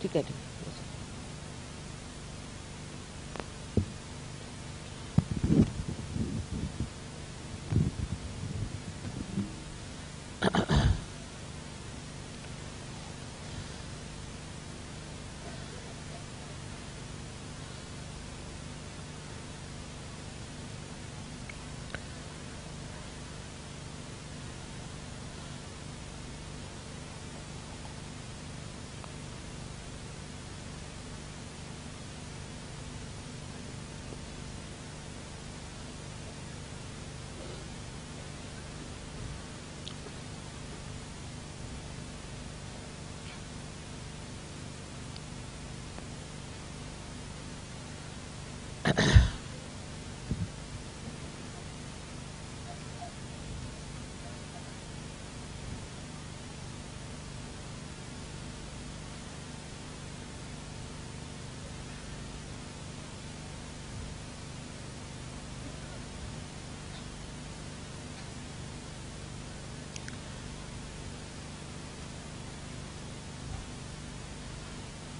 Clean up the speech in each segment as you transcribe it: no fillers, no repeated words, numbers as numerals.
ठीक है.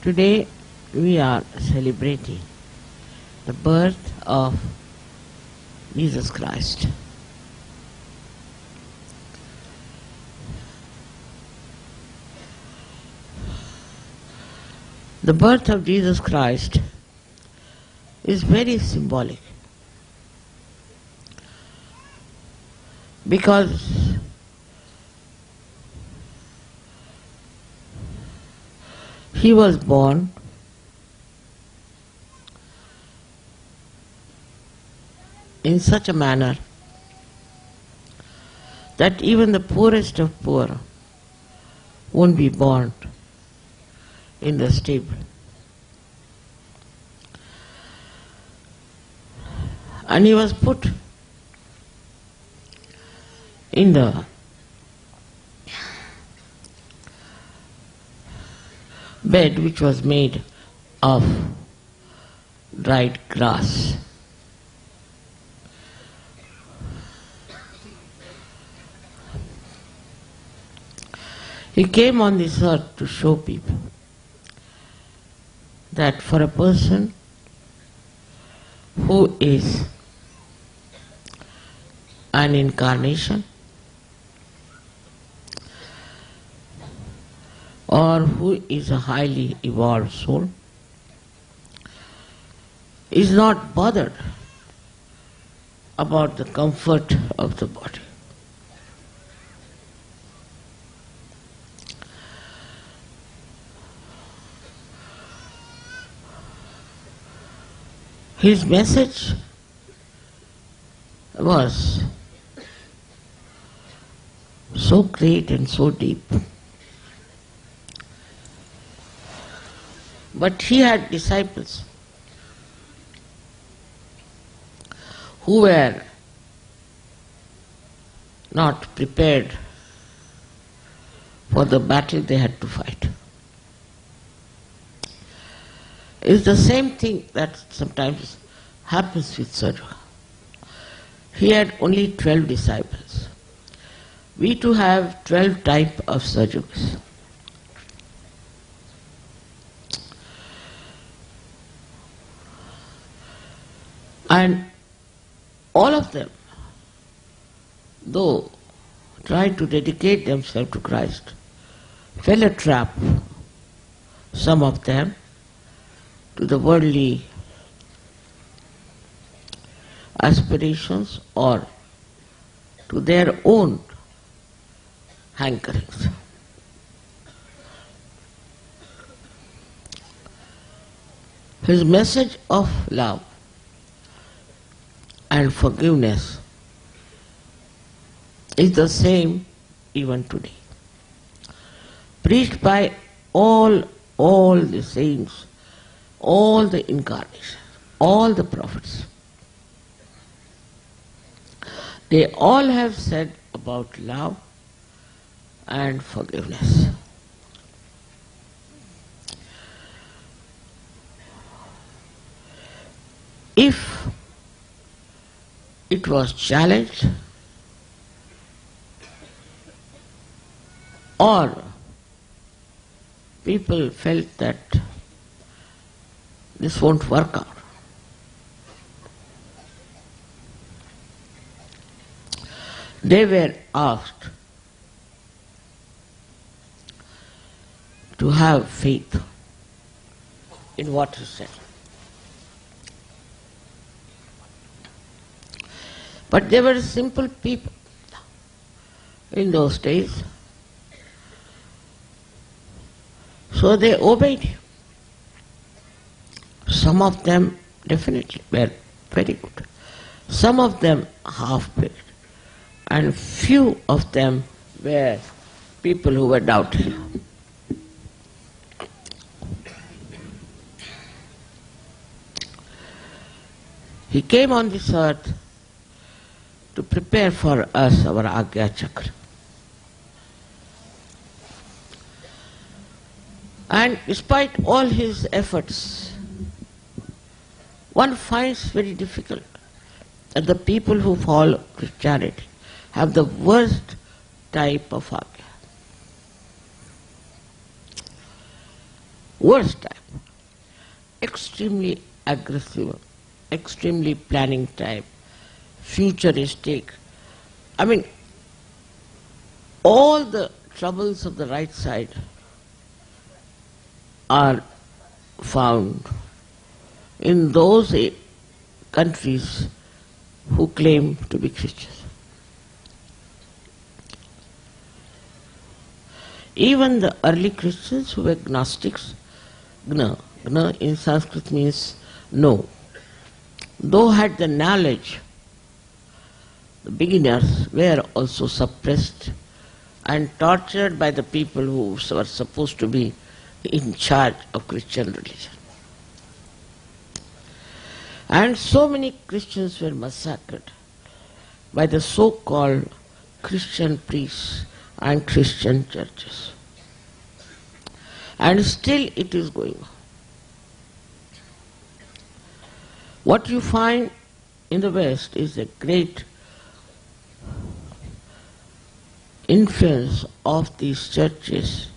Today we are celebrating the birth of Jesus Christ. The birth of Jesus Christ is very symbolic because he was born in such a manner that even the poorest of poor won't be born in the stable. And he was put in the bed which was made of dried grass. He came on this earth to show people that for a person who is an incarnation or who is a highly evolved soul is not bothered about the comfort of the body. His message was so great and so deep. But he had disciples who were not prepared for the battle they had to fight. It's the same thing that sometimes happens with Sahaja. He had only 12 disciples. We too have 12 types of Sahajas. And all of them, though tried to dedicate themselves to Christ, fell a trap, some of them, to the worldly aspirations or to their own hankerings. His message of love and forgiveness is the same even today. Preached by all the saints, all the incarnations, all the prophets. They all have said about love and forgiveness. If it was challenged or people felt that this won't work out. They were asked to have faith in what is said. But they were simple people in those days. So they obeyed him. Some of them definitely were very good. Some of them half-baked. And few of them were people who were doubting. He came on this earth to prepare for us our Agya Chakra. And despite all his efforts, one finds very difficult that the people who follow Christianity have the worst type of Agya. Worst type. Extremely aggressive, extremely planning type, futuristic. I mean, all the troubles of the right side are found in those countries who claim to be Christians. Even the early Christians who were Gnostics, Gna in Sanskrit means no, though had the knowledge, the beginners were also suppressed and tortured by the people who were supposed to be in charge of Christian religion. And so many Christians were massacred by the so-called Christian priests and Christian churches. And still it is going on. What you find in the West is a great influence of these churches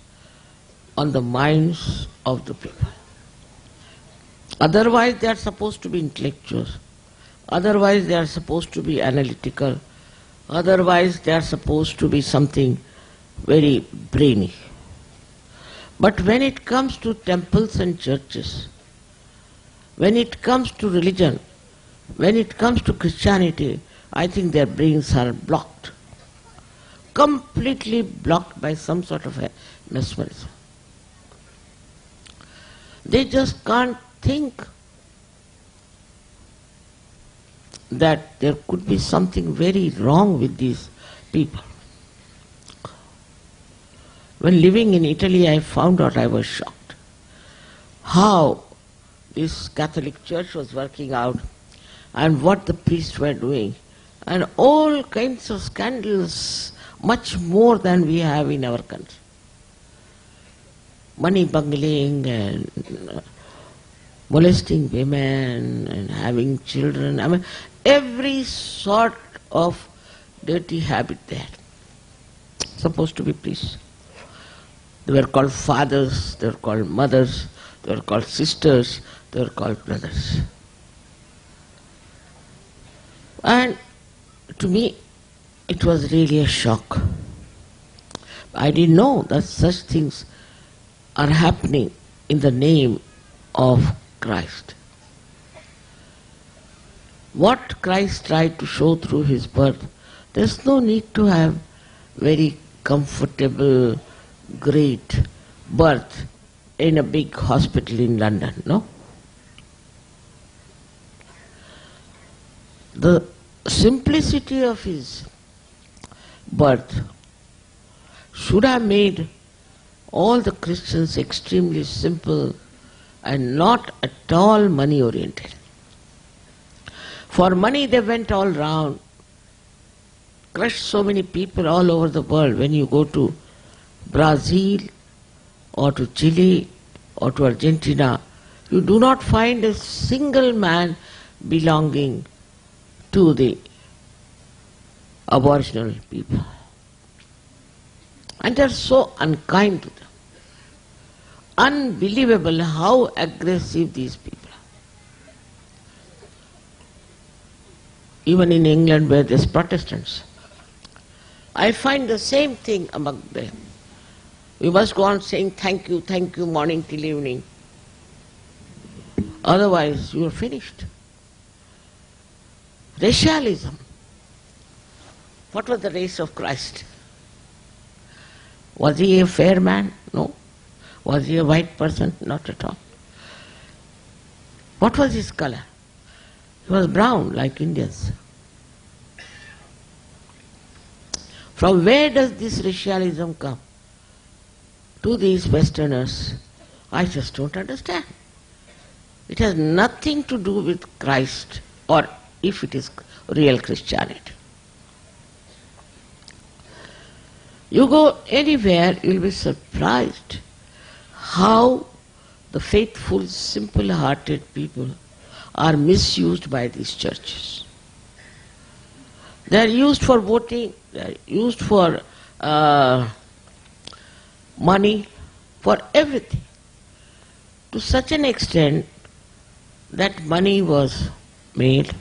on the minds of the people. Otherwise they are supposed to be intellectuals. Otherwise they are supposed to be analytical. Otherwise they are supposed to be something very brainy. But when it comes to temples and churches, when it comes to religion, when it comes to Christianity, I think their brains are blocked. Completely blocked by some sort of a mesmerism. They just can't think that there could be something very wrong with these people. When living in Italy, I found out, I was shocked how this Catholic Church was working out and what the priests were doing, and all kinds of scandals, much more than we have in our country. Money bungling and molesting women and having children. I mean, every sort of dirty habit there. Supposed to be priests. They were called fathers, they were called mothers, they were called sisters, they were called brothers. And to me, it was really a shock. I didn't know that such things are happening in the name of Christ. What Christ tried to show through his birth, there's no need to have very comfortable, great birth in a big hospital in London, no? The simplicity of his birth should have made all the Christians extremely simple and not at all money oriented. For money they went all round, crushed so many people all over the world. When you go to Brazil or to Chile or to Argentina, you do not find a single man belonging to the aboriginal people. And they are so unkind to them. unbelievable how aggressive these people are. Even in England where there's Protestants, I find the same thing among them. We must go on saying thank you, morning till evening. Otherwise you are finished. Racialism. What was the race of Christ? Was he a fair man? No. Was he a white person? Not at all. What was his color? He was brown like Indians. From where does this racialism come? To these Westerners, I just don't understand. It has nothing to do with Christ, or if it is real Christianity. You go anywhere, you'll be surprised how the faithful, simple-hearted people are misused by these churches. They are used for voting, they are used for money, for everything. To such an extent that money was made,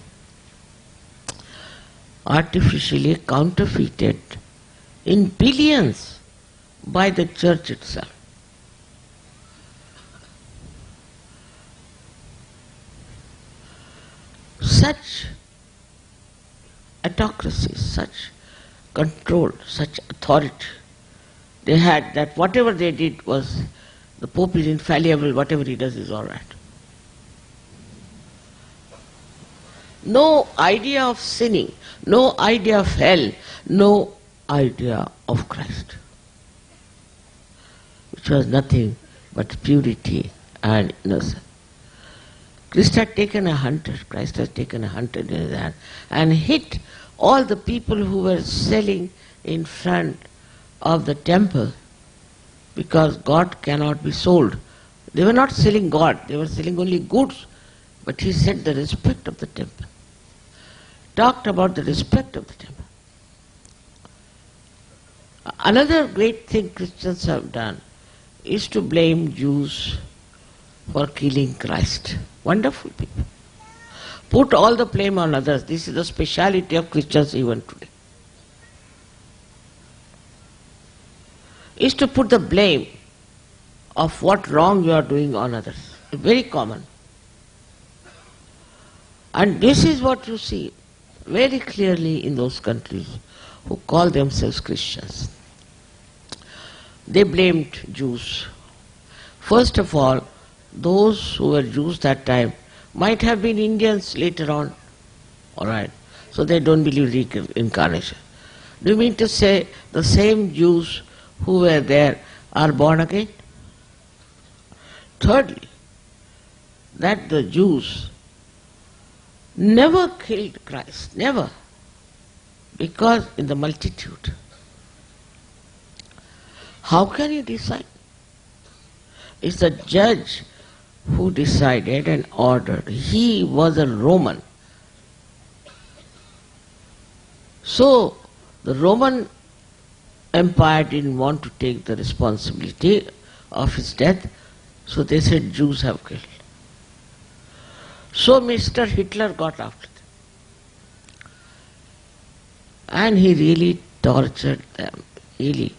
artificially counterfeited in billions by the church itself. Such autocracy, such control, such authority they had, that whatever they did was, the Pope is infallible, whatever he does is all right. No idea of sinning, no idea of hell, no idea of Christ, which was nothing but purity and innocence. Christ has taken a hunter in his hand and hit all the people who were selling in front of the temple, because God cannot be sold. They were not selling God, they were selling only goods, but he said the respect of the temple. Talked about the respect of the temple. Another great thing Christians have done is to blame Jews for killing Christ. Wonderful people. Put all the blame on others. This is the speciality of Christians even today. Is to put the blame of what wrong you are doing on others. Very common. And this is what you see very clearly in those countries who call themselves Christians. They blamed Jews. First of all, those who were Jews that time might have been Indians later on. Alright. So they don't believe reincarnation. Do you mean to say the same Jews who were there are born again? Thirdly, that the Jews never killed Christ, never, because in the multitude. How can you decide? It's the judge who decided and ordered. He was a Roman. So the Roman Empire didn't want to take the responsibility of his death, so they said Jews have killed. So Mr. Hitler got after them. And he really tortured them, really.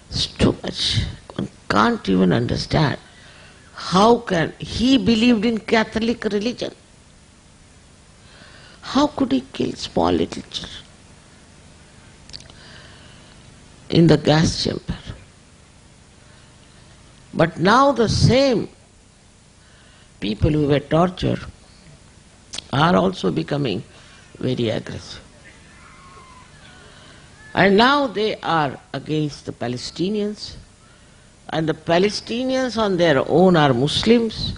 It's too much. One can't even understand. How can he believed in Catholic religion? How could he kill small little children in the gas chamber? But now the same people who were tortured are also becoming very aggressive. And now they are against the Palestinians, and the Palestinians on their own are Muslims,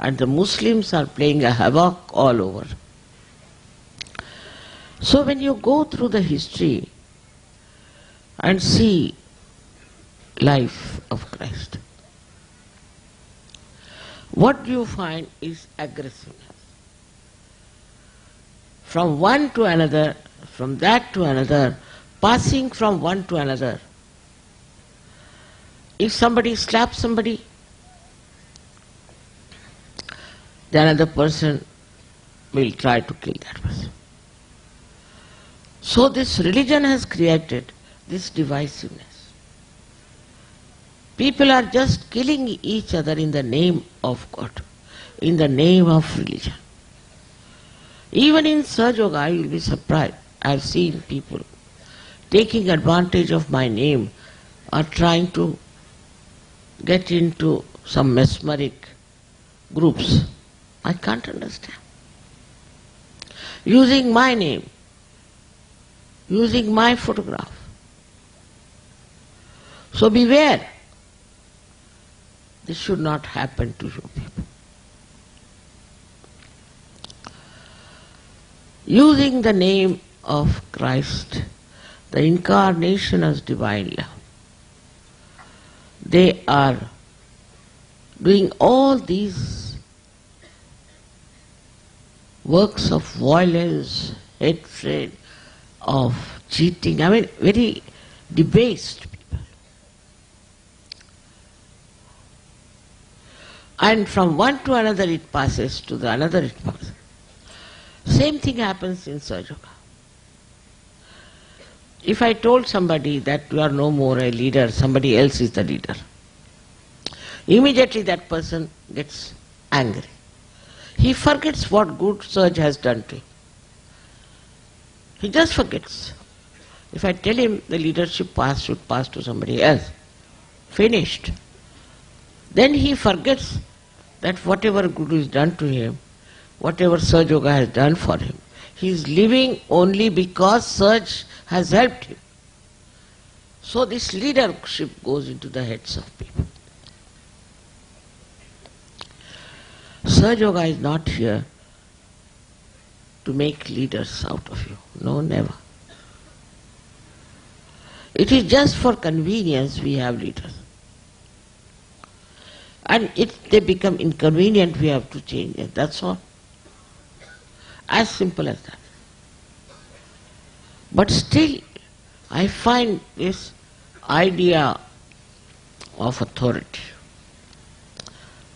and the Muslims are playing a havoc all over. So when you go through the history and see life of Christ, what do you find is aggressiveness. From one to another, from that to another, passing from one to another. If somebody slaps somebody, the another person will try to kill that person. So this religion has created this divisiveness. People are just killing each other in the name of God, in the name of religion. Even in Sahaja Yoga, you will be surprised. I have seen people taking advantage of my name or trying to get into some mesmeric groups. I can't understand. Using my name, using my photograph. So beware. This should not happen to you people. Using the name of Christ, the incarnation as divine love, they are doing all these works of violence, hatred, of cheating, very debased people. And from one to another it passes, to the another it passes. Same thing happens in Sahaja Yoga. If I told somebody that you are no more a leader, somebody else is the leader, immediately that person gets angry. He forgets what good Sahaja has done to him. He just forgets. If I tell him the leadership should pass to somebody else, finished. Then he forgets that whatever good is done to him, whatever Sahaja Yoga has done for him, he is living only because Sahaja has helped him. So this leadership goes into the heads of people. Sahaja Yoga is not here to make leaders out of you. No, never. It is just for convenience we have leaders. And if they become inconvenient, we have to change it. That's all. As simple as that. But still, I find this idea of authority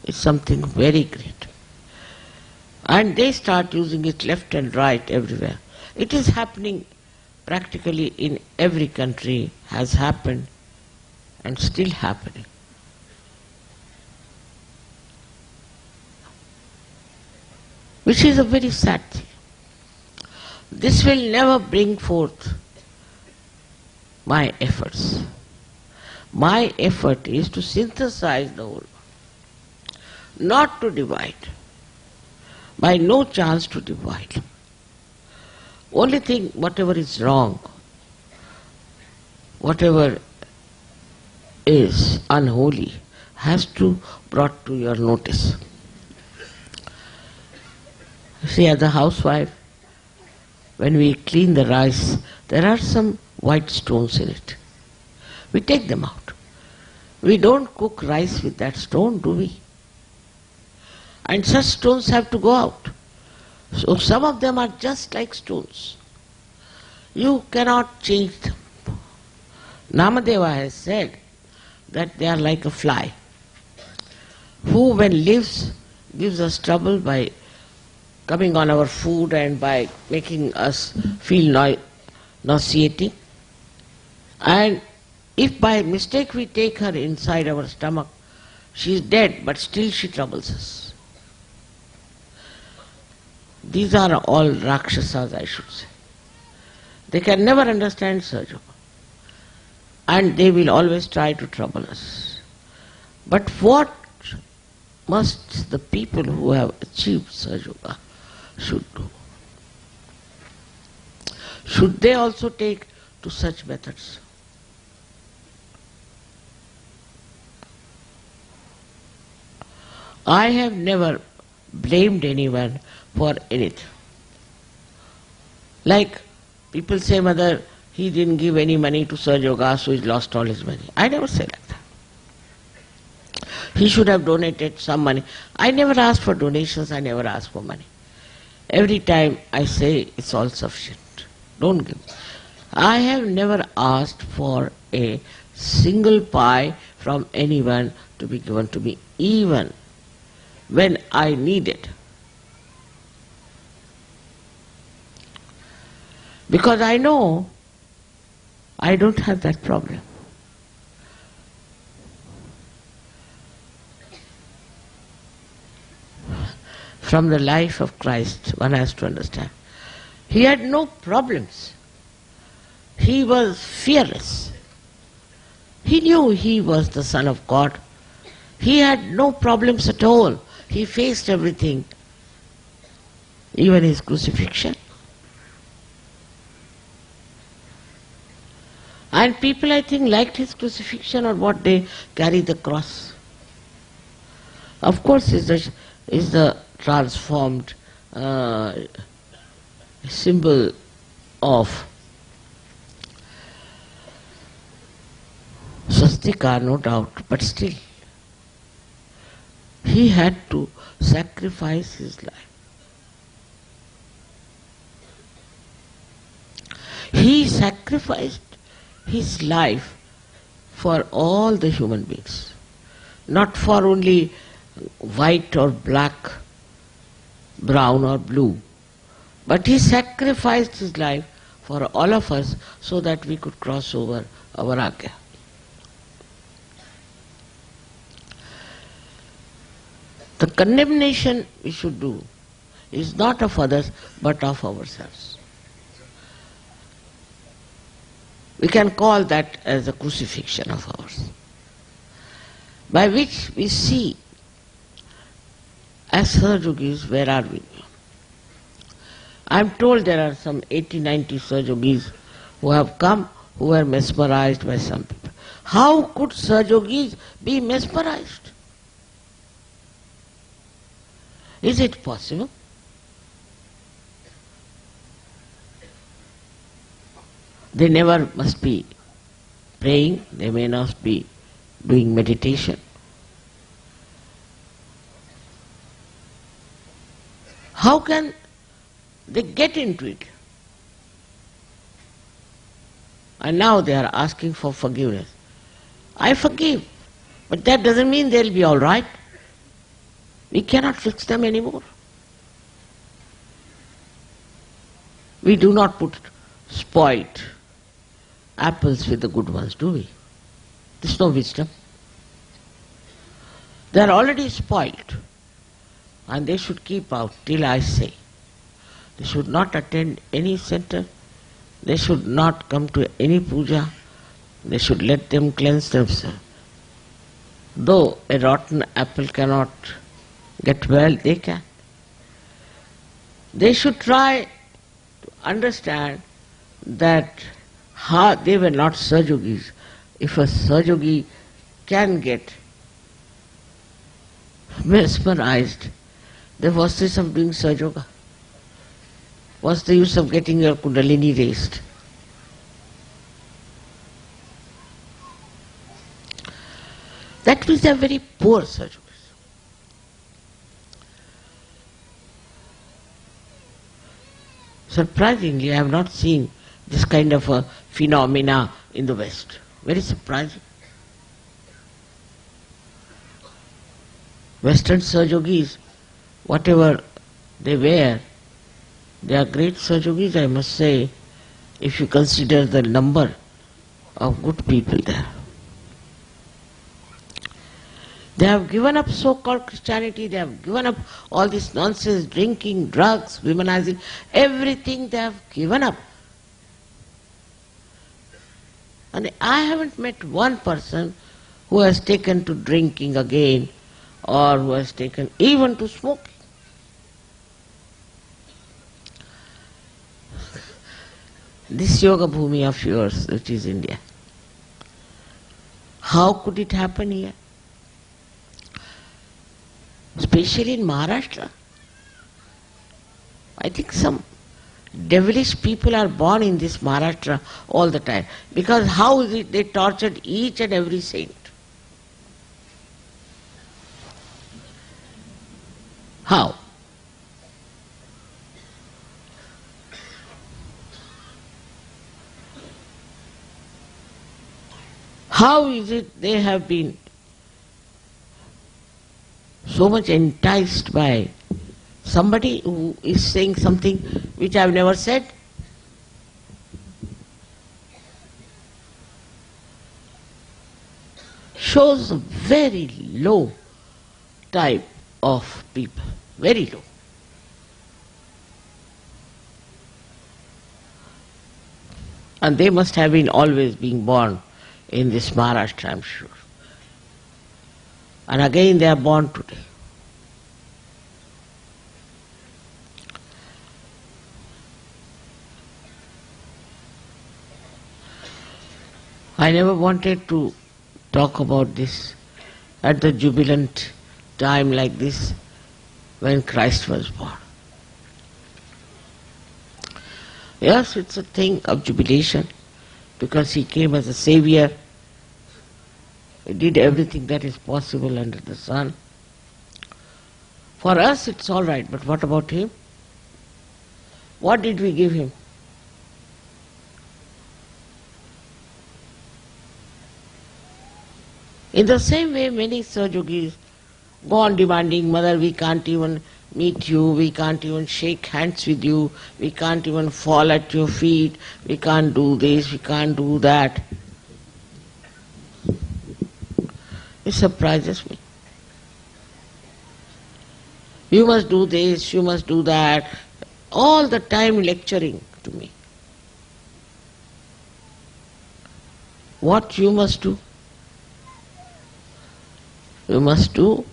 is something very great. And they start using it left and right everywhere. It is happening practically in every country, has happened and still happening. Which is a very sad thing. This will never bring forth my efforts. My effort is to synthesize the whole, not to divide. By no chance to divide. Only thing, whatever is wrong, whatever is unholy, has to be brought to your notice. See, as a housewife, when we clean the rice, there are some white stones in it. We take them out. We don't cook rice with that stone, do we? And such stones have to go out. So some of them are just like stones. You cannot change them. Namadeva has said that they are like a fly, who when lives, gives us trouble by coming on our food and by making us feel nauseating. And if by mistake we take her inside our stomach, she is dead, but still she troubles us. These are all Rakshasas, I should say. They can never understand Sahaja Yoga. And they will always try to trouble us. But what must the people who have achieved Sahaja Yoga should do? Should they also take to such methods? I have never blamed anyone for anything. Like people say, Mother, he didn't give any money to Sahaja Yoga, so he lost all his money. I never say like that. He should have donated some money. I never ask for donations, I never ask for money. Every time I say it's all sufficient. Don't give. I have never asked for a single pie from anyone to be given to me, even when I need it. Because I know I don't have that problem. From the life of Christ, one has to understand. He had no problems. He was fearless. He knew he was the Son of God. He had no problems at all. He faced everything, even his crucifixion. And people, I think, liked his crucifixion or what, they carry the cross. Of course, is the transformed symbol of swastika, no doubt, but still, he had to sacrifice his life. He sacrificed his life for all the human beings, not for only white or black, brown or blue, but he sacrificed his life for all of us so that we could cross over our Agya. The condemnation we should do is not of others but of ourselves. We can call that as a crucifixion of ours, by which we see, as Sahajogis, where are we? I am told there are some 80-90 Sahajogis who have come who were mesmerized by some people. How could Sahajogis be mesmerized? Is it possible? They never must be praying, they may not be doing meditation. How can they get into it? And now they are asking for forgiveness. I forgive, but that doesn't mean they'll be all right. We cannot fix them anymore. We do not put spoiled apples with the good ones, do we? There's no wisdom. They are already spoiled, and they should keep out till I say. They should not attend any center. They should not come to any puja. They should let them cleanse themselves. Though a rotten apple cannot get well, they can. They should try to understand that they were not Sahajogis. If a Sahajogi can get mesmerized, then what's the use of doing Sahajoga? What's the use of getting your Kundalini raised? That means they are very poor Sahajogis. Surprisingly, I have not seen this kind of a phenomena in the West. Very surprising. Western Sahajogis, whatever they wear, they are great Sahajogis, I must say, if you consider the number of good people there. They have given up so-called Christianity, they have given up all this nonsense, drinking, drugs, womanizing, everything they have given up. And I haven't met one person who has taken to drinking again or who has taken even to smoking. This yoga bhumi of yours, which is India, how could it happen here? Especially in Maharashtra. I think some devilish people are born in this Maharashtra all the time. Because how is it they tortured each and every saint? How? How is it they have been so much enticed by somebody who is saying something which I have never said? shows a very low type of people, very low. And they must have been always being born in this Maharashtra, I'm sure. And again they are born today. I never wanted to talk about this at the jubilant time like this when Christ was born. Yes, it's a thing of jubilation because he came as a savior. He did everything that is possible under the sun. For us it's all right, but what about him? What did we give him? In the same way, many Sahajogis go on demanding, Mother, we can't even meet you, we can't even shake hands with you, we can't even fall at your feet, we can't do this, we can't do that. It surprises me. You must do this, you must do that, all the time lecturing to me. What you must do? You must do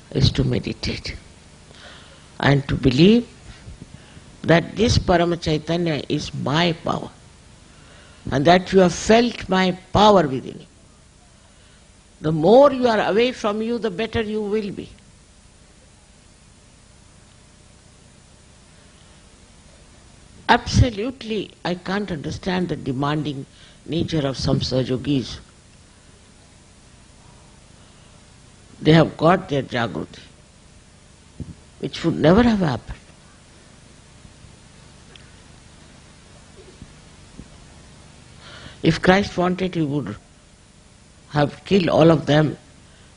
is to meditate and to believe that this Parama Chaitanya is my power and that you have felt my power within you. The more you are away from you, the better you will be. Absolutely, I can't understand the demanding nature of some Sahajogis. They have got their Jagruti, which would never have happened. If Christ wanted, he would have killed all of them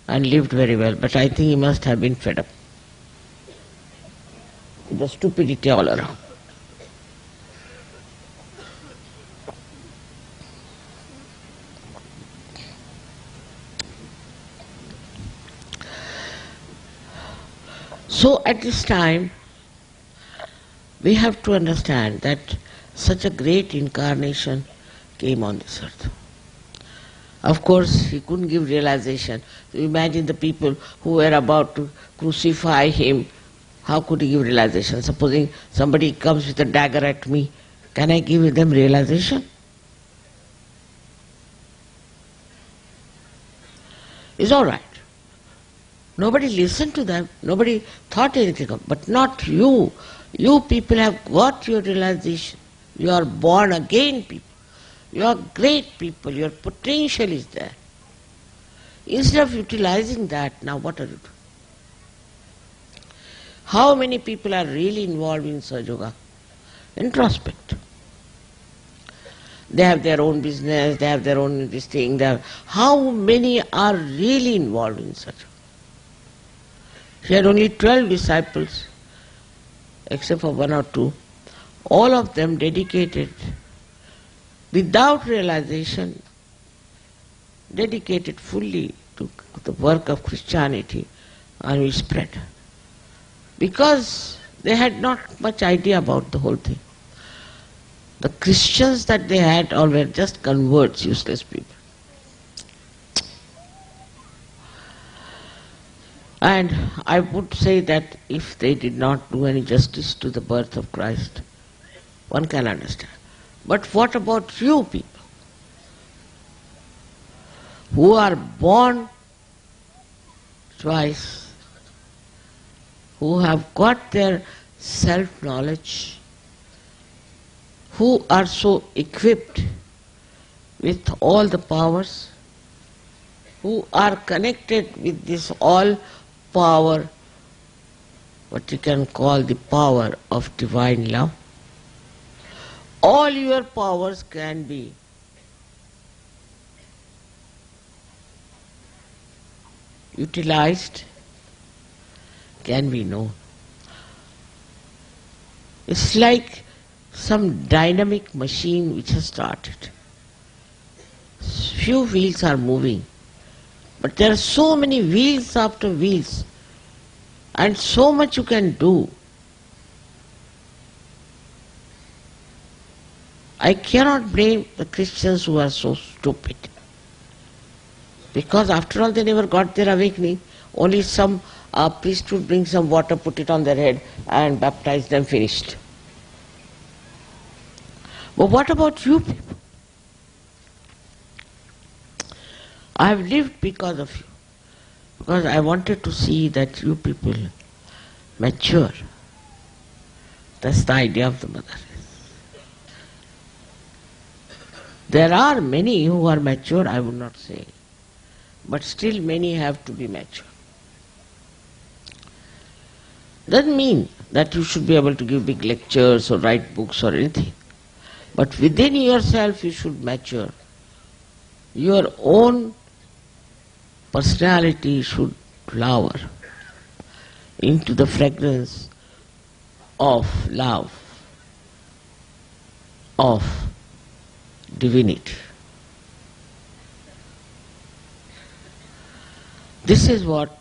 and lived very well, but I think he must have been fed up with the stupidity all around. So at this time, we have to understand that such a great incarnation came on this earth. Of course, he couldn't give realization. So imagine the people who were about to crucify him. How could he give realization? Supposing somebody comes with a dagger at me, can I give them realization? It's all right. Nobody listened to them, nobody thought anything of it, but not you. You people have got your realization. You are born again people. You are great people, your potential is there. Instead of utilizing that, now what are you doing? How many people are really involved in Sahaja? Introspect. They have their own business, they have their own this thing. How many are really involved in Sahaja? She had only 12 disciples, except for one or two. All of them dedicated, without realization, dedicated fully to the work of Christianity, and we spread. Because they had not much idea about the whole thing. The Christians that they had all were just converts, useless people. And I would say that if they did not do any justice to the birth of Christ, one can understand. But what about you people who are born twice, who have got their self-knowledge, who are so equipped with all the powers, who are connected with this all power, what you can call the power of divine love. All your powers can be utilized, can be known. It's like some dynamic machine which has started. Few wheels are moving, But there are so many wheels after wheels, and so much you can do. I cannot blame the Christians who are so stupid. Because after all, they never got their awakening. Only some priest would bring some water, put it on their head, and baptize them, finished. But what about you people? I have lived because of you. Because I wanted to see that you people mature. That's the idea of the mother. There are many who are mature, I would not say. But still many have to be mature. Doesn't mean that you should be able to give big lectures or write books or anything. But within yourself you should mature. Your own personality should flower into the fragrance of love, of divinity. This is what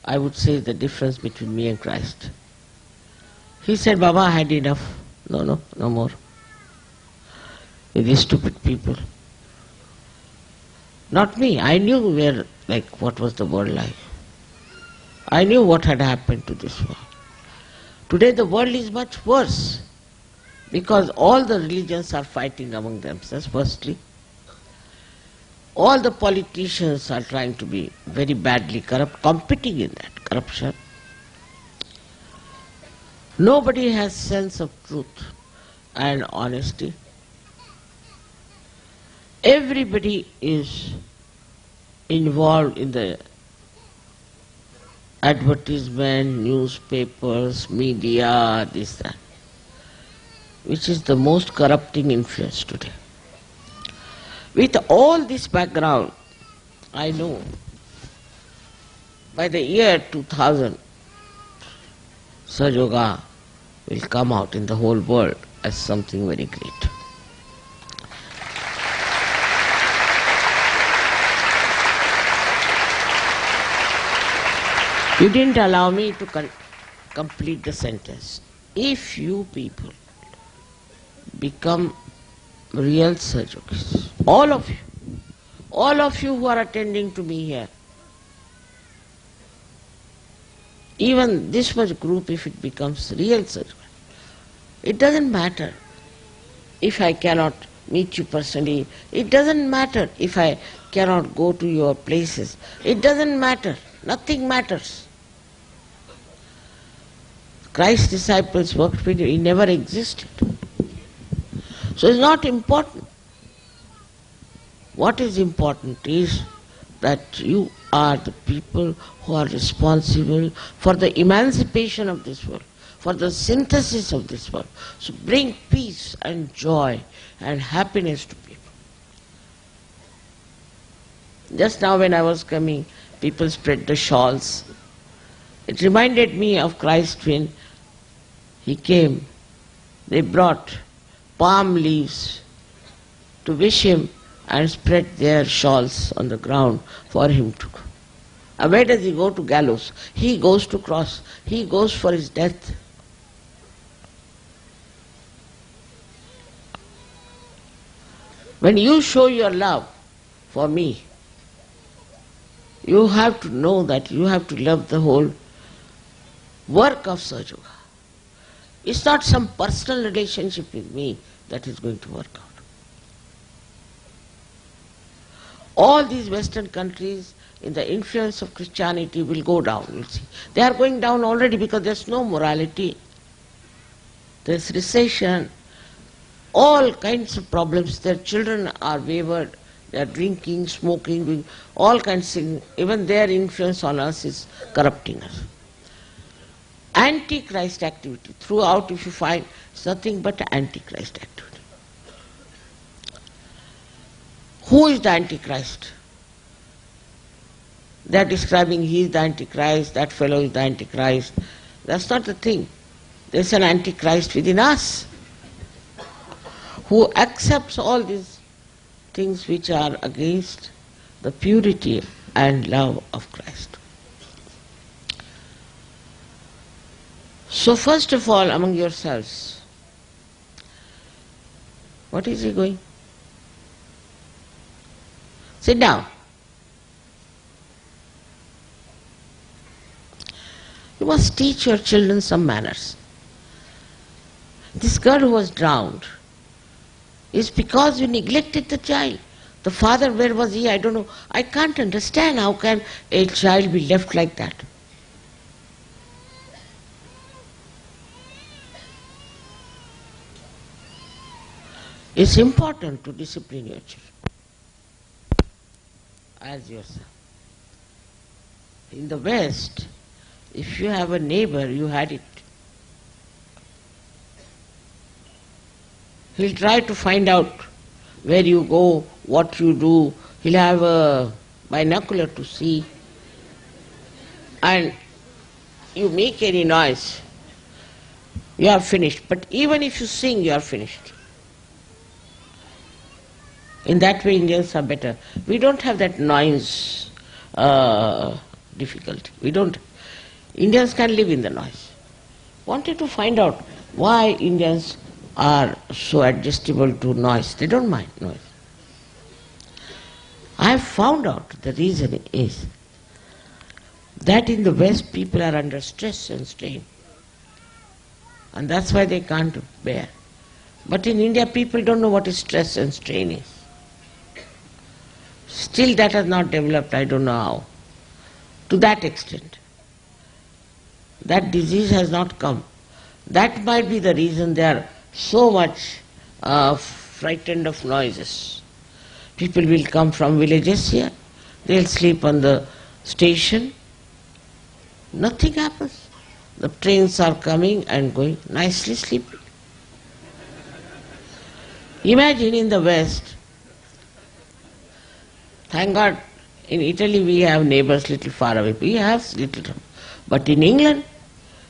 I would say is the difference between me and Christ. He said, Baba, I had enough. No more. With these stupid people. Not me. I knew what was the world like. I knew what had happened to this world. Today the world is much worse because all the religions are fighting among themselves, firstly. All the politicians are trying to be very badly corrupt, competing in that corruption. Nobody has sense of truth and honesty. Everybody is involved in the advertisement, newspapers, media, this, that, which is the most corrupting influence today. With all this background, I know by the year 2000, Sahaja will come out in the whole world as something very great. You didn't allow me to complete the sentence. If you people become real Sahajogis, all of you who are attending to me here, even this much group, if it becomes real Sahajogis, it doesn't matter if I cannot meet you personally, it doesn't matter if I cannot go to your places, it doesn't matter, nothing matters. Christ's disciples worked with you, he never existed. So it's not important. What is important is that you are the people who are responsible for the emancipation of this world, for the synthesis of this world. So bring peace and joy and happiness to people. Just now when I was coming, people spread the shawls. It reminded me of Christ when he came. They brought palm leaves to wish him and spread their shawls on the ground for him to go. And where does he go? To gallows. He goes to cross. He goes for his death. When you show your love for me, you have to know that you have to love the whole work of Sahaja. It's not some personal relationship with me that is going to work out. All these Western countries, in the influence of Christianity, will go down, you'll see. They are going down already because there's no morality. There's recession, all kinds of problems. Their children are wayward, they are drinking, smoking, doing all kinds of things. Even their influence on us is corrupting us. Antichrist activity. Throughout, if you find, it's nothing but Antichrist activity. Who is the Antichrist? They are describing he is the Antichrist, that fellow is the Antichrist. That's not the thing. There's an Antichrist within us who accepts all these things which are against the purity and love of Christ. So first of all, among yourselves, what is he going? Sit down. You must teach your children some manners. This girl who was drowned is because you neglected the child. The father, where was he? I don't know. I can't understand how can a child be left like that. It's important to discipline your children as yourself. In the West, if you have a neighbor, you had it. He'll try to find out where you go, what you do. He'll have a binocular to see. And you make any noise, you are finished. But even if you sing, you are finished. In that way, Indians are better. We don't have that noise difficulty. We don't. Indians can live in the noise. Wanted to find out why Indians are so adjustable to noise. They don't mind noise. I have found out the reason is that in the West people are under stress and strain. And that's why they can't bear. But in India people don't know what is stress and strain is. Still that has not developed, I don't know how. To that extent. That disease has not come. That might be the reason they are so much frightened of noises. People will come from villages here, they'll sleep on the station. Nothing happens. The trains are coming and going, nicely sleeping. Imagine in the West, thank God, in Italy we have neighbors little far away. We have little. But in England,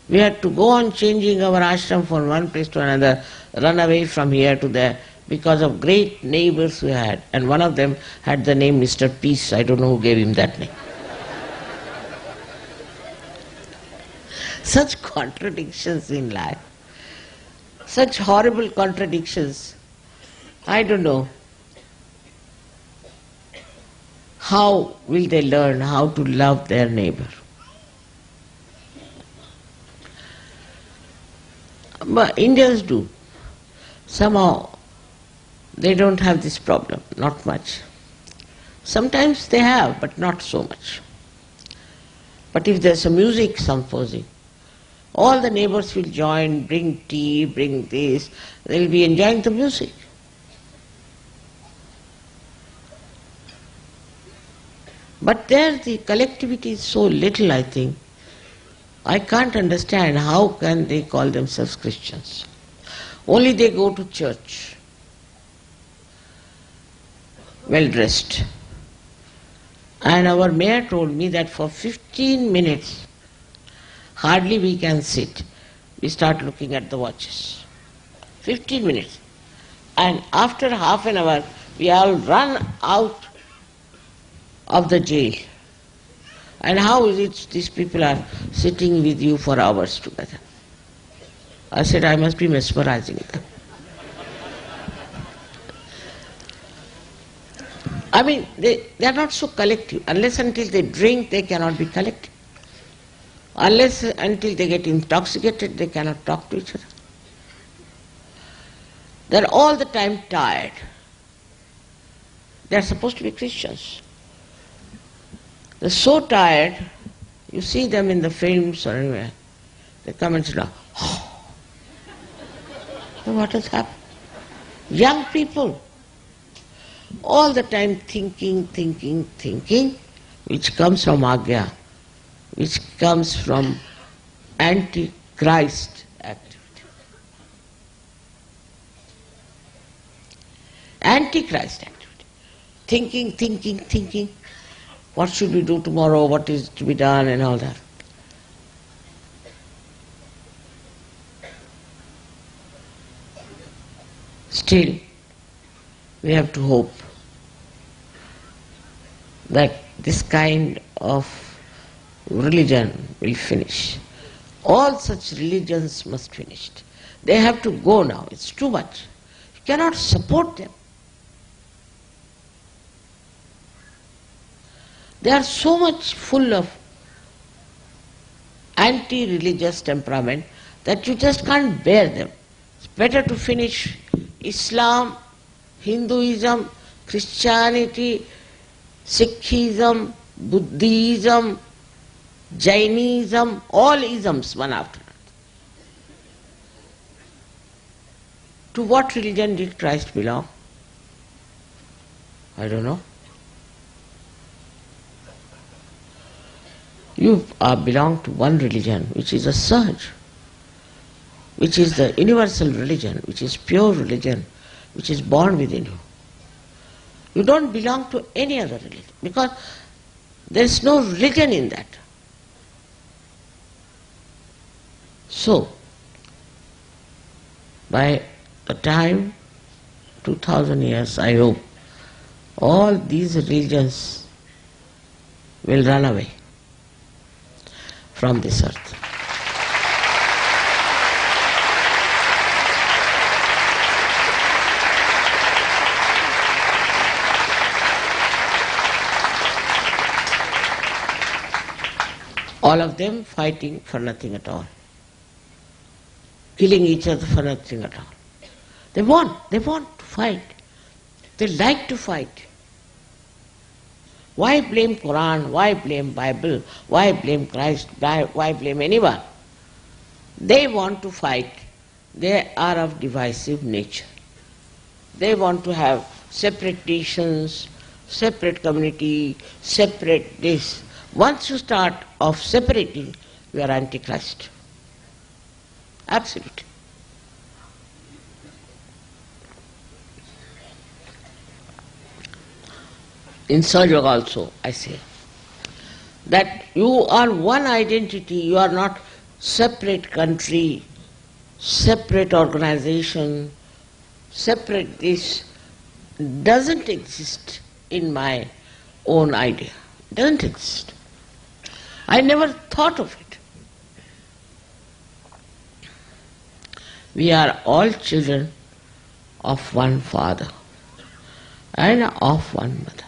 we had to go on changing our ashram from one place to another, run away from here to there, because of great neighbors we had. And one of them had the name Mr. Peace. I don't know who gave him that name. Such contradictions in life. Such horrible contradictions. I don't know. How will they learn how to love their neighbor? But Indians do. Somehow they don't have this problem, not much. Sometimes they have, but not so much. But if there's a music composing, all the neighbors will join, bring tea, bring this, they'll be enjoying the music. But there the collectivity is so little, I think. I can't understand how can they call themselves Christians. Only they go to church, well dressed. And our mayor told me that for 15 minutes, hardly we can sit. We start looking at the watches. 15 minutes. And after half an hour, we all run out of the jail. And how is it these people are sitting with you for hours together? I said, I must be mesmerizing them. I mean, they are not so collective. Unless until they drink, they cannot be collective. Unless until they get intoxicated, they cannot talk to each other. They are all the time tired. They are supposed to be Christians. They're so tired, you see them in the films or anywhere, they come and sit down. What has happened? Young people, all the time thinking, which comes from Agya, which comes from anti-Christ activity. Anti-Christ activity. Thinking. What should we do tomorrow? What is to be done and all that. Still, we have to hope that this kind of religion will finish. All such religions must finish. They have to go now. It's too much. You cannot support them. They are so much full of anti-religious temperament that you just can't bear them. It's better to finish Islam, Hinduism, Christianity, Sikhism, Buddhism, Jainism, all isms one after another. To what religion did Christ belong? I don't know. You belong to one religion, which is a surge, which is the universal religion, which is pure religion, which is born within you. You don't belong to any other religion, because there is no religion in that. So, by the time 2000 years, I hope, all these religions will run away from this earth. All of them fighting for nothing at all. Killing each other for nothing at all. They want to fight. They like to fight. Why blame Quran? Why blame Bible? Why blame Christ? Why blame anyone? They want to fight. They are of divisive nature. They want to have separate nations, separate community, separate this. Once you start off separating, you are antichrist. Absolutely. In Sahaja also, I say, that you are one identity, you are not separate country, separate organization, separate this, doesn't exist in my own idea. Doesn't exist. I never thought of it. We are all children of one father and of one mother.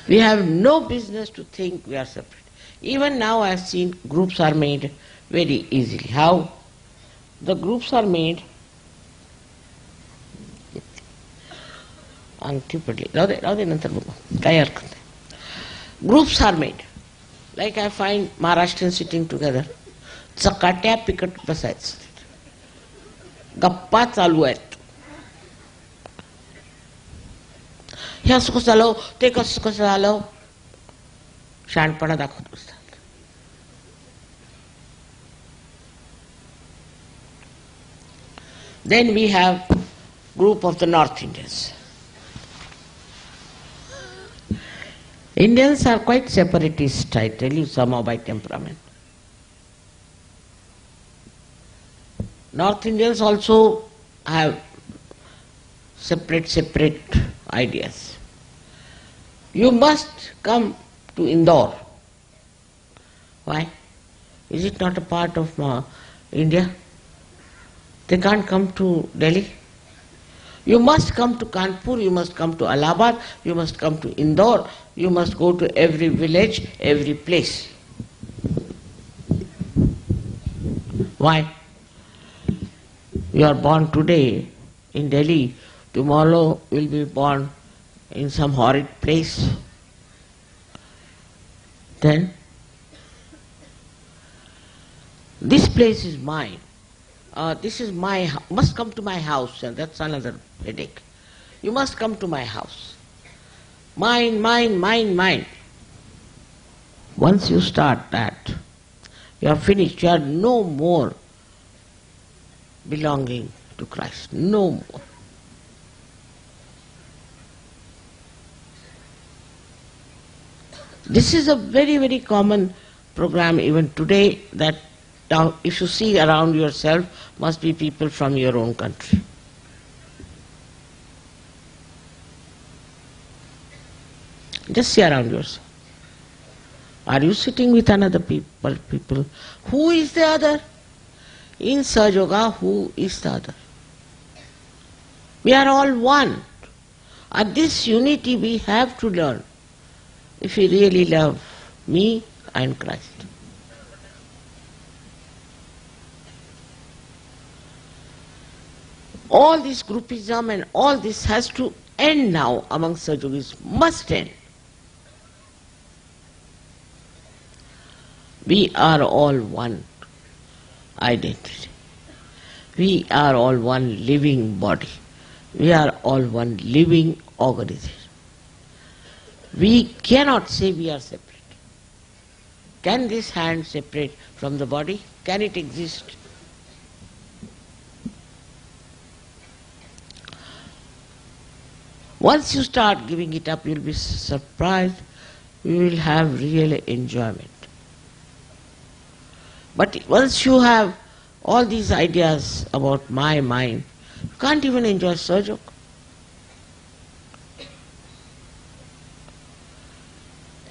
We have no business to think we are separate. Even now I have seen groups are made very easily. How? The groups are made Groups are made. Like I find Maharashtrians sitting together. चकाट्या पिकट बसायचं. गप्पा चालू आहेत. हे असं कसं झालं, ते कसं झालं, शहाणपणा दाखवत बसतात. Then we have group of the North Indians. Indians are quite separatist, I tell you, somehow by temperament. North Indians also have separate ideas. You must come to Indore. Why? Is it not a part of India? They can't come to Delhi. You must come to Kanpur, you must come to Allahabad, you must come to Indore, you must go to every village, every place. Why? You are born today in Delhi, tomorrow will be born in some horrid place. Then, this place is mine. This is my house. Must come to my house, and that's another headache. You must come to my house. Mine, mine, mine, mine. Once you start that, you are finished. You are no more belonging to Christ. No more. This is a very, very common program even today, that now if you see around yourself, must be people from your own country. Just see around yourself. Are you sitting with another people? Who is the other? In Sahaja Yoga, who is the other? We are all one. And this unity we have to learn if we really love me and Christ. All this groupism and all this has to end now among Sahaja Yogis, must end. We are all one identity. We are all one living body. We are all one living organism. We cannot say we are separate. Can this hand separate from the body? Can it exist? Once you start giving it up, you will be surprised. You will have real enjoyment. But once you have all these ideas about my mind, you can't even enjoy Sahaja Yoga.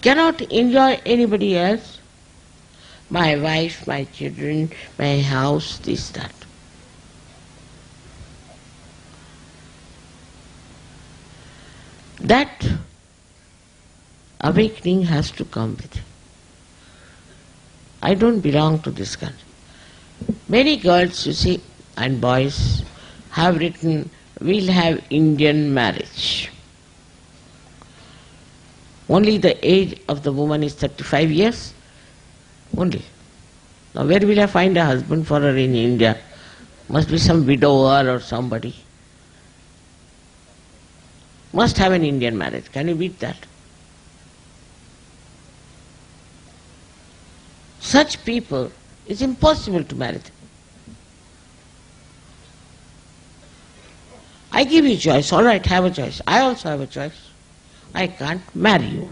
Cannot enjoy anybody else. My wife, my children, my house, this, that. That awakening has to come with it. I don't belong to this country. Many girls, you see, and boys have written, we'll have Indian marriage. Only the age of the woman is 35 years. Only. Now where will I find a husband for her in India? Must be some widower or somebody. Must have an Indian marriage. Can you beat that? Such people, it's impossible to marry them. I give you choice, all right, have a choice. I also have a choice. I can't marry you.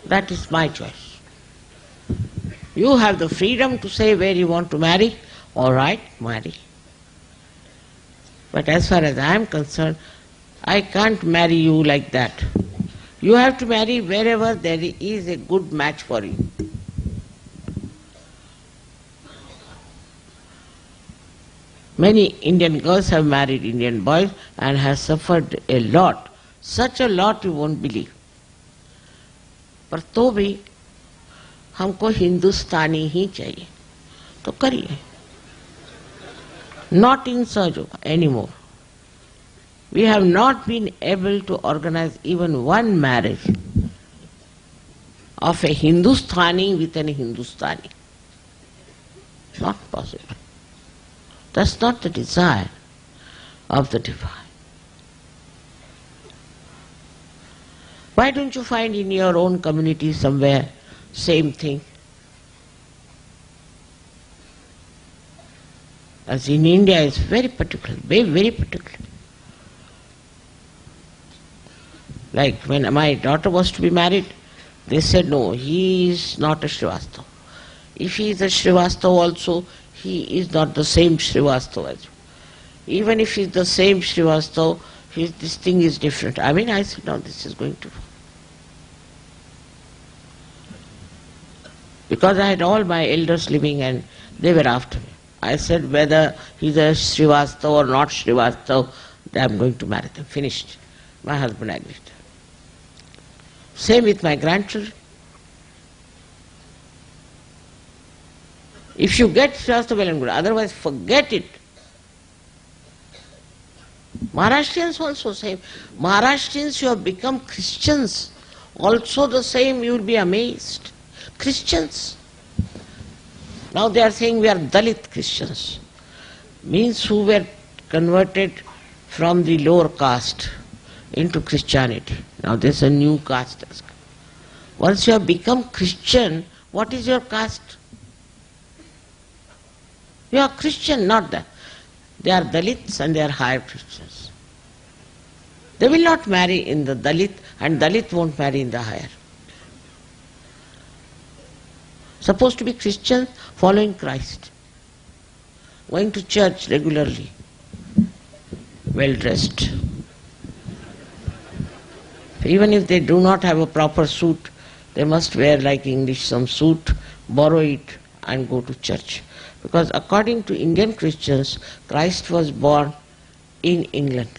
That is my choice. You have the freedom to say where you want to marry, all right, marry. But as far as I am concerned, I can't marry you like that. You have to marry wherever there is a good match for you. Many Indian girls have married Indian boys and have suffered a lot. Such a lot you won't believe. पर तो भी हमको हिंदुस्तानी ही चाहिए तो करिए. Not in Sahaja Yoga anymore. We have not been able to organize even one marriage of a Hindustani with an Hindustani. Not possible. That's not the desire of the divine. Why don't you find in your own community somewhere same thing? As in India is very particular, very, very particular. Like when my daughter was to be married, they said no, he is not a Srivastava. If he is a Srivastava also, he is not the same Srivastava as you. Even if he is the same Srivastava, this thing is different. I mean, I said no, this is going to. Because I had all my elders living and they were after me. I said whether he is a Srivastava or not Srivastava, I am going to marry them. Finished. My husband agreed. Same with my grandchildren. If you get Srivastava, well and good. Otherwise, forget it. Maharashtrians also same. Maharashtrians who have become Christians, also the same, you will be amazed. Christians. Now they are saying we are Dalit Christians. Means who were converted from the lower caste into Christianity. Now there is a new caste. Once you have become Christian, what is your caste? You are Christian, not that. They are Dalits and they are higher Christians. They will not marry in the Dalit and Dalit won't marry in the higher. Supposed to be Christians following Christ, going to church regularly. well dressed. Even if they do not have a proper suit, they must wear like English some suit, borrow it and go to church. Because according to Indian Christians, Christ was born in England.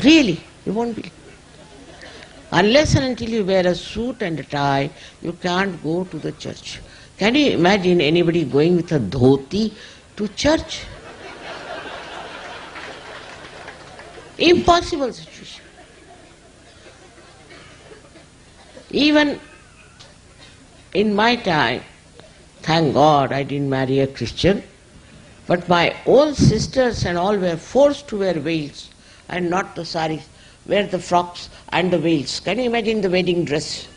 Really, you won't believe. Unless and until you wear a suit and a tie, you can't go to the church. Can you imagine anybody going with a dhoti to church? Impossible situation. Even in my time, thank God I didn't marry a Christian, but my own sisters and all were forced to wear veils and not the saris, wear the frocks and the veils. Can you imagine the wedding dress?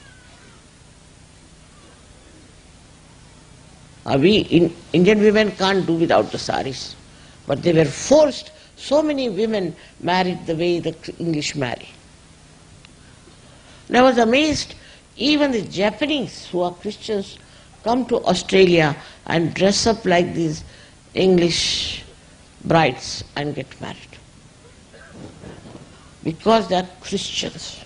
Indian women can't do without the saris, but they were forced. So many women married the way the English marry. And I was amazed, even the Japanese who are Christians come to Australia and dress up like these English brides and get married. Because they are Christians.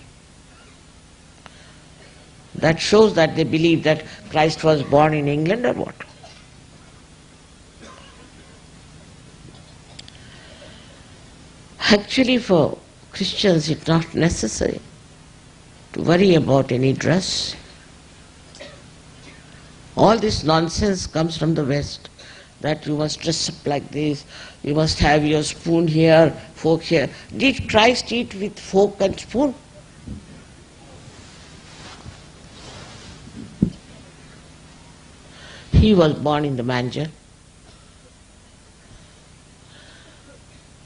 That shows that they believe that Christ was born in England or what? Actually, for Christians, it's not necessary to worry about any dress. All this nonsense comes from the West, that you must dress up like this, you must have your spoon here, fork here. Did Christ eat with fork and spoon? He was born in the manger.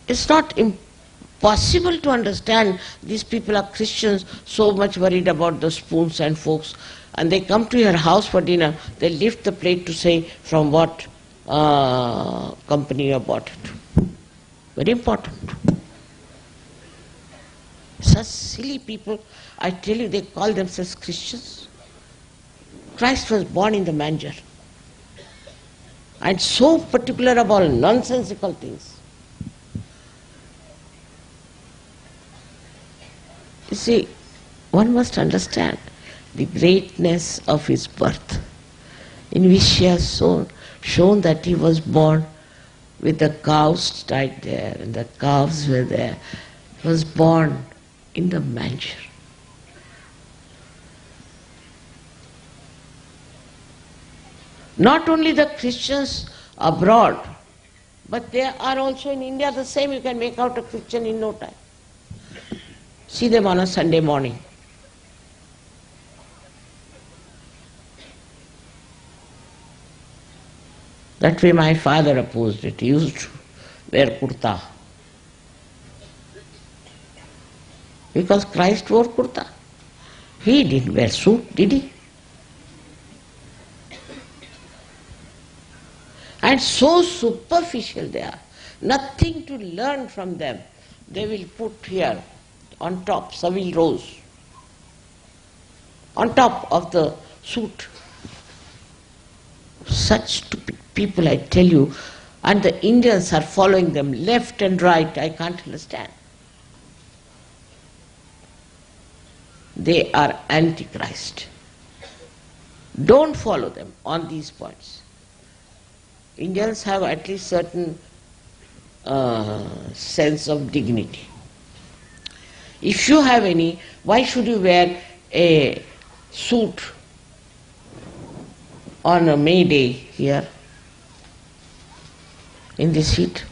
It's not impossible to understand these people are Christians, so much worried about the spoons and forks, and they come to your house for dinner, they lift the plate to say from what company you bought it. Very important. Such silly people, I tell you, they call themselves Christians. Christ was born in the manger. And so particular about nonsensical things. You see, one must understand the greatness of his birth, in which he has shown that he was born with the cows tied there and the calves were there. He was born in the manger. Not only the Christians abroad, but they are also in India the same. You can make out a Christian in no time. See them on a Sunday morning. That way my father opposed it. He used to wear kurta. Because Christ wore kurta. He didn't wear suit, did he? And so superficial they are. Nothing to learn from them. They will put here on top Savile rose, on top of the suit. Such stupid people, I tell you, and the Indians are following them left and right. I can't understand. They are antichrist. Don't follow them on these points. Indians have at least certain sense of dignity. If you have any, why should you wear a suit on a May Day here in this heat?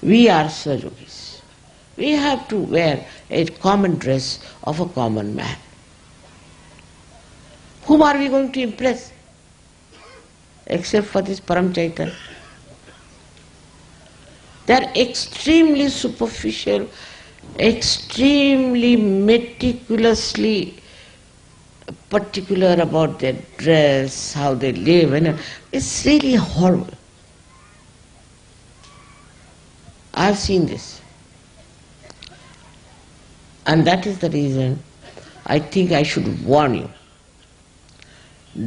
We are Sahajogis. We have to wear a common dress of a common man. Whom are we going to impress? Except for this Param Chaitanya. They are extremely superficial, extremely meticulously particular about their dress, how they live, and it's really horrible. I've seen this. And that is the reason I think I should warn you.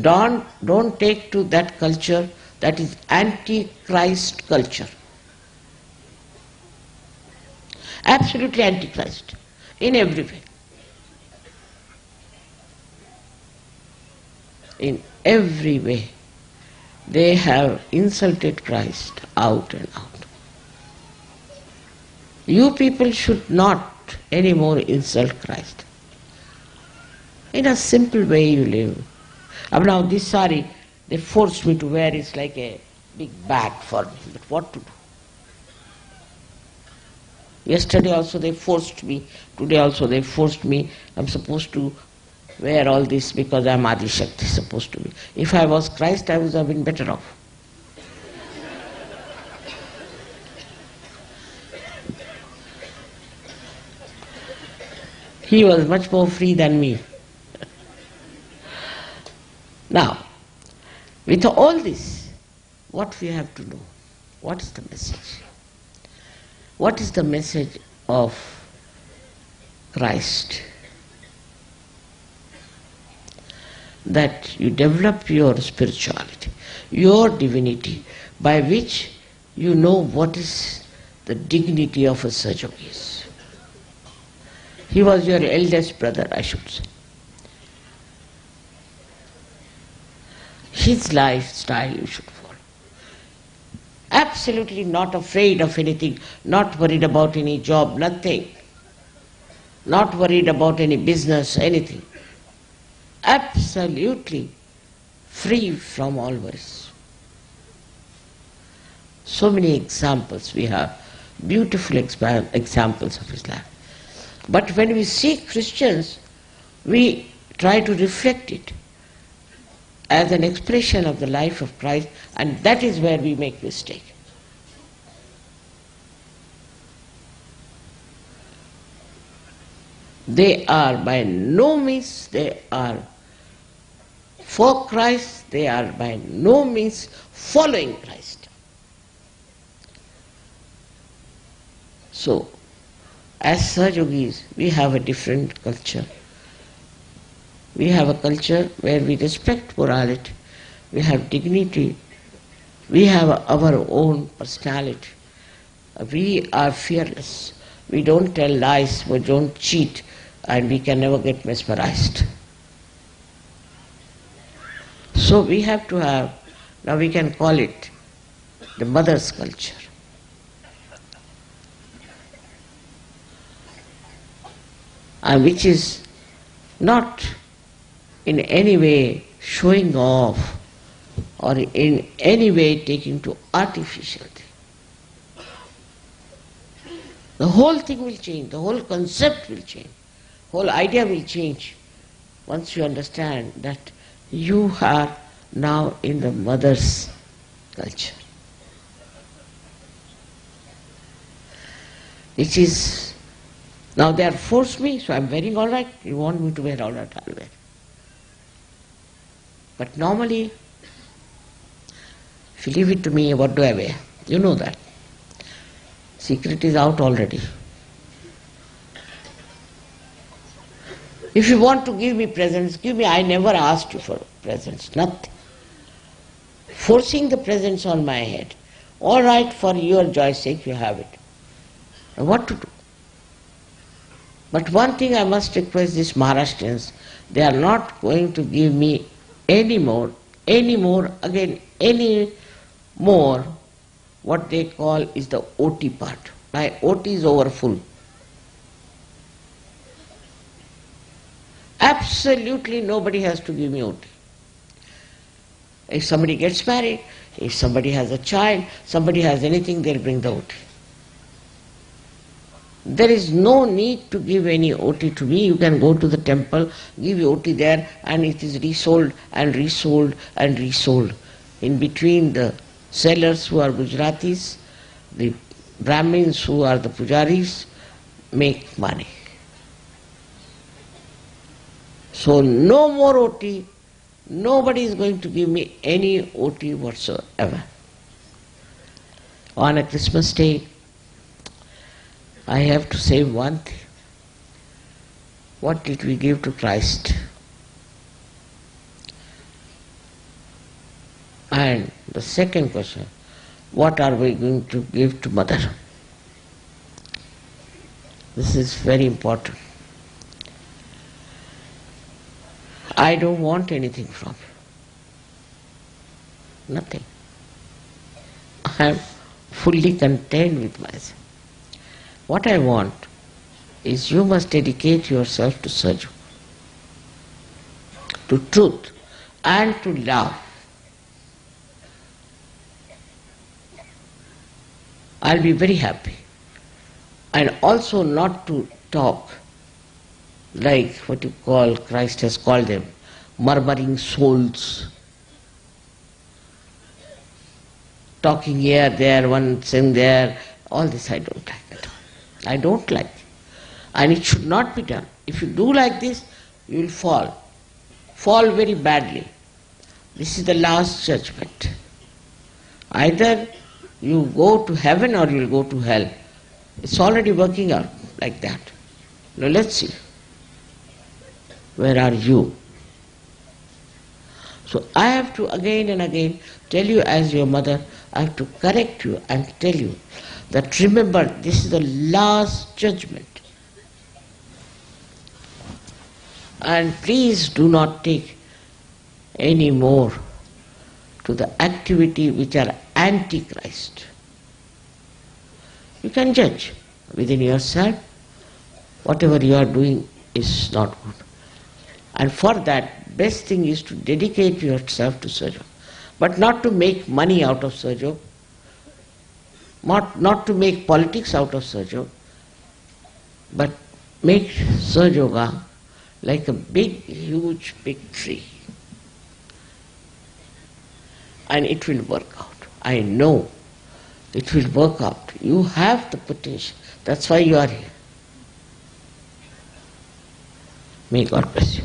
Don't take to that culture That is anti-Christ culture. Absolutely anti-Christ in every way. In every way. They have insulted Christ out and out. You people should not anymore insult Christ. In a simple way you live. Now this sari, they forced me to wear, it's like a big bag for me. But what to do? Yesterday also they forced me, today also they forced me. I'm supposed to wear all this because I'm Adi Shakti, supposed to be. If I was Christ, I would have been better off. He was much more free than me. Now, with all this, what we have to know? What is the message? What is the message of Christ? That you develop your spirituality, your divinity, by which you know what is the dignity of a Sahaja. He was your eldest brother, I should say. His lifestyle you should follow. Absolutely not afraid of anything, not worried about any job, nothing. Not worried about any business, anything. Absolutely free from all worries. So many examples we have, beautiful examples of his life. But when we see Christians, we try to reflect it as an expression of the life of Christ, and that is where we make mistake. They are by no means, they are for Christ, they are by no means following Christ. So, as Sahajogis, we have a different culture. We have a culture where we respect morality, we have dignity, we have our own personality. We are fearless. We don't tell lies, we don't cheat, and we can never get mesmerized. So we have to have, now we can call it the mother's culture. Which is not in any way showing off or in any way taking to artificial thing. The whole thing will change, the whole concept will change, whole idea will change once you understand that you are now in the mother's culture. Which is, now they have forced me, so I'm wearing all right. You want me to wear all right, I'll wear. But normally, if you leave it to me, what do I wear? You know that. Secret is out already. If you want to give me presents, give me. I never asked you for presents, nothing. Forcing the presents on my head. All right, for your joy's sake, you have it. And what to do? But one thing I must request these Maharashtrians, they are not going to give me any more, what they call is the OT part. My OT is over full. Absolutely nobody has to give me OT. If somebody gets married, if somebody has a child, somebody has anything, they'll bring the OT. There is no need to give any OT to me. You can go to the temple, give OT there, and it is resold and resold and resold. In between the sellers who are Gujaratis, the Brahmins who are the pujaris, make money. So no more OT. Nobody is going to give me any OT whatsoever. On a Christmas day, I have to say one thing. What did we give to Christ? And the the second question, what are we going to give to mother? This is very important. I don't want anything from you. Nothing. I am fully content with myself. What I want is you must dedicate yourself to Sahaja, to truth and to love. I'll be very happy. And also not to talk like what you call, Christ has called them, murmuring souls. Talking here, there, one thing there, all this I don't like at all. I don't like. And it should not be done. If you do like this, you will fall. Fall very badly. This is the last judgment. Either you go to heaven or you will go to hell. It's already working out like that. Now let's see. Where are you? So I have to again and again tell you as your mother, I have to correct you and tell you that remember, this is the last judgment. And please do not take any more to the activity which are anti-Christ. You can judge within yourself, whatever you are doing is not good. And for that, best thing is to dedicate yourself to Sahaja. But not to make money out of Sahaja, not to make politics out of Sahaja, but make Sahaja like a big, huge, big tree. And it will work out. I know it will work out. You have the potential. That's why you are here. May God bless you.